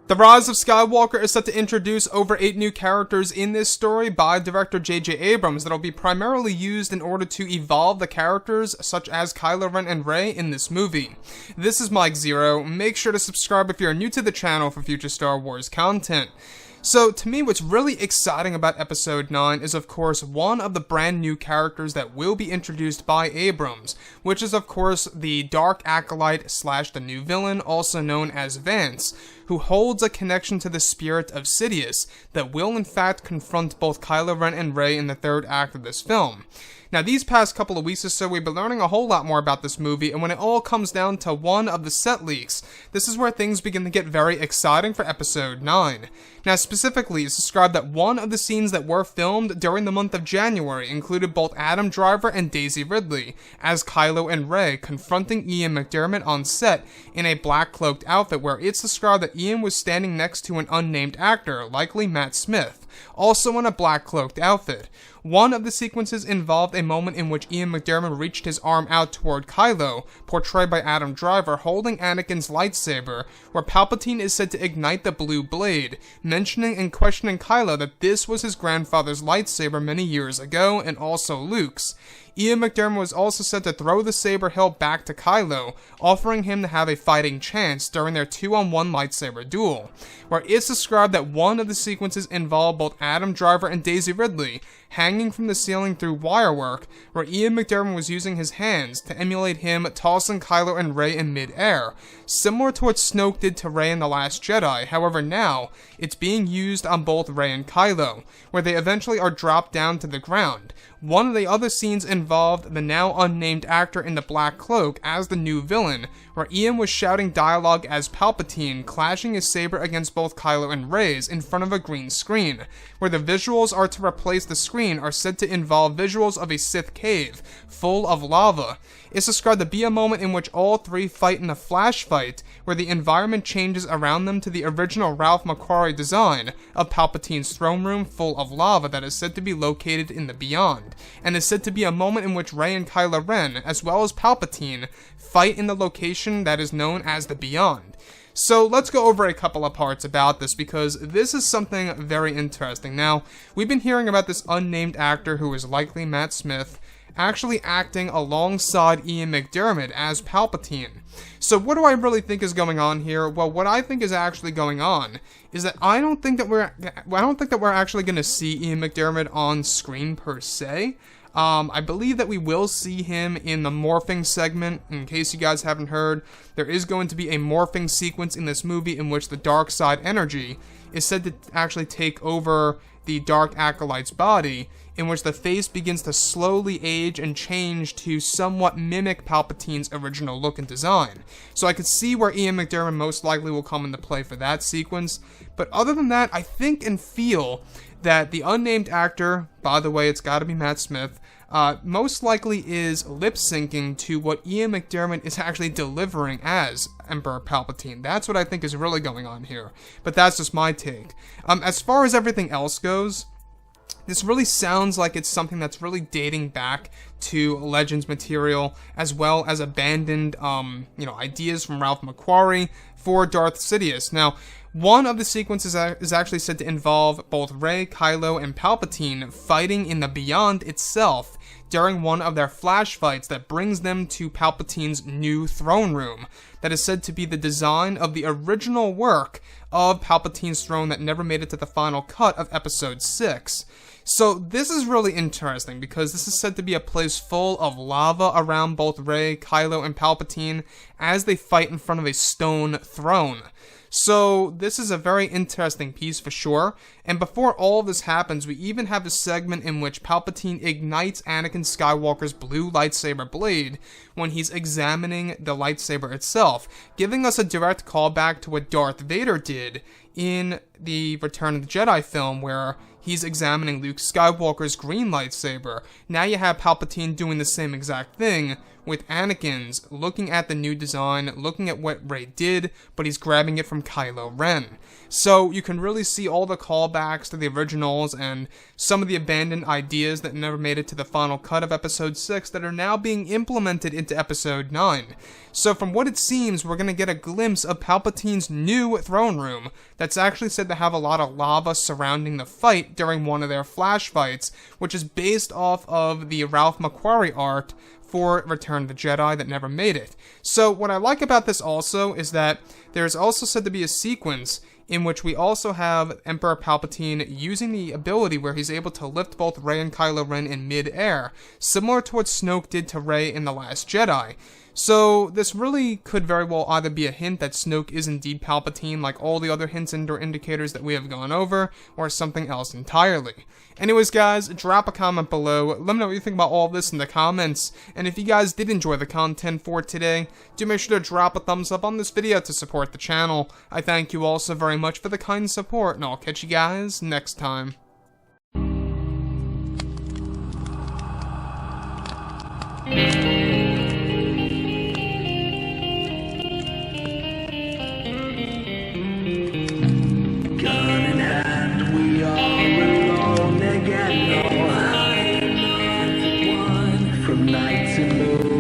The Rise of Skywalker is set to introduce over 8 new characters in this story by director J.J. Abrams that will be primarily used in order to evolve the characters such as Kylo Ren and Rey in this movie. This is Mike Zero. Make sure to subscribe if you're new to the channel for future Star Wars content. So, to me, what's really exciting about Episode 9 is, of course, one of the brand new characters that will be introduced by Abrams, which is, of course, the Dark Acolyte / the new villain, also known as Vance, who holds a connection to the spirit of Sidious that will, in fact, confront both Kylo Ren and Rey in the third act of this film. Now, these past couple of weeks or so, we've been learning a whole lot more about this movie, and when it all comes down to one of the set leaks, this is where things begin to get very exciting for Episode 9. Now, specifically, it's described that one of the scenes that were filmed during the month of January included both Adam Driver and Daisy Ridley, as Kylo and Rey, confronting Ian McDiarmid on set in a black-cloaked outfit, where it's described that Ian was standing next to an unnamed actor, likely Matt Smith, also in a black-cloaked outfit. One of the sequences involved a moment in which Ian McDiarmid reached his arm out toward Kylo, portrayed by Adam Driver, holding Anakin's lightsaber, where Palpatine is said to ignite the blue blade, mentioning and questioning Kylo that this was his grandfather's lightsaber many years ago, and also Luke's. Ian McDiarmid was also said to throw the saber hilt back to Kylo, offering him to have a fighting chance during their 2-on-1 lightsaber duel, where it's described that one of the sequences involved both Adam Driver and Daisy Ridley hanging from the ceiling through wirework, where Ian McDiarmid was using his hands to emulate him tossing Kylo and Rey in mid-air, similar to what Snoke did to Rey in The Last Jedi. However, now, it's being used on both Rey and Kylo, where they eventually are dropped down to the ground. One of the other scenes involved the now unnamed actor in the black cloak as the new villain, where Ian was shouting dialogue as Palpatine, clashing his saber against both Kylo and Rey's in front of a green screen, where the visuals are to replace the screen are said to involve visuals of a Sith cave, full of lava. It's described to be a moment in which all three fight in a flash fight, where the environment changes around them to the original Ralph McQuarrie design of Palpatine's throne room full of lava that is said to be located in the Beyond, and is said to be a moment in which Rey and Kylo Ren, as well as Palpatine, fight in the location that is known as the Beyond. So let's go over a couple of parts about this, because this is something very interesting. Now, we've been hearing about this unnamed actor who is likely Matt Smith, actually acting alongside Ian McDiarmid as Palpatine. So what do I really think is going on here? Well, what I think is actually going on is that I don't think that we're actually going to see Ian McDiarmid on screen per se. I believe that we will see him in the morphing segment. In case you guys haven't heard, there is going to be a morphing sequence in this movie in which the dark side energy is said to actually take over the Dark Acolyte's body, in which the face begins to slowly age and change to somewhat mimic Palpatine's original look and design. So I could see where Ian McDiarmid most likely will come into play for that sequence, but other than that, I think and feel that the unnamed actor, by the way, it's gotta be Matt Smith, most likely is lip-syncing to what Ian McDiarmid is actually delivering as Emperor Palpatine. That's what I think is really going on here, but that's just my take. As far as everything else goes, this really sounds like it's something that's really dating back to Legends material, as well as abandoned, ideas from Ralph McQuarrie for Darth Sidious. Now, one of the sequences is actually said to involve both Rey, Kylo, and Palpatine fighting in the Beyond itself during one of their flash fights that brings them to Palpatine's new throne room, that is said to be the design of the original work of Palpatine's throne that never made it to the final cut of Episode 6. So this is really interesting, because this is said to be a place full of lava around both Rey, Kylo, and Palpatine as they fight in front of a stone throne. So this is a very interesting piece for sure, and before all of this happens, we even have a segment in which Palpatine ignites Anakin Skywalker's blue lightsaber blade when he's examining the lightsaber itself, giving us a direct callback to what Darth Vader did in the Return of the Jedi film, where he's examining Luke Skywalker's green lightsaber. Now you have Palpatine doing the same exact thing with Anakin's looking at the new design, looking at what Rey did, but he's grabbing it from Kylo Ren. So you can really see all the callbacks to the originals and some of the abandoned ideas that never made it to the final cut of Episode 6 that are now being implemented into Episode 9. So from what it seems, we're going to get a glimpse of Palpatine's new throne room that's actually said to have a lot of lava surrounding the fight during one of their flash fights, which is based off of the Ralph McQuarrie art for Return of the Jedi that never made it. So what I like about this also is that there's also said to be a sequence in which we also have Emperor Palpatine using the ability where he's able to lift both Rey and Kylo Ren in mid-air, similar to what Snoke did to Rey in The Last Jedi. So this really could very well either be a hint that Snoke is indeed Palpatine, like all the other hints and or indicators that we have gone over, or something else entirely. Anyways, guys, drop a comment below. Let me know what you think about all of this in the comments. And if you guys did enjoy the content for today, do make sure to drop a thumbs up on this video to support the channel. I thank you all so very much for the kind support, and I'll catch you guys next time. From night to moon.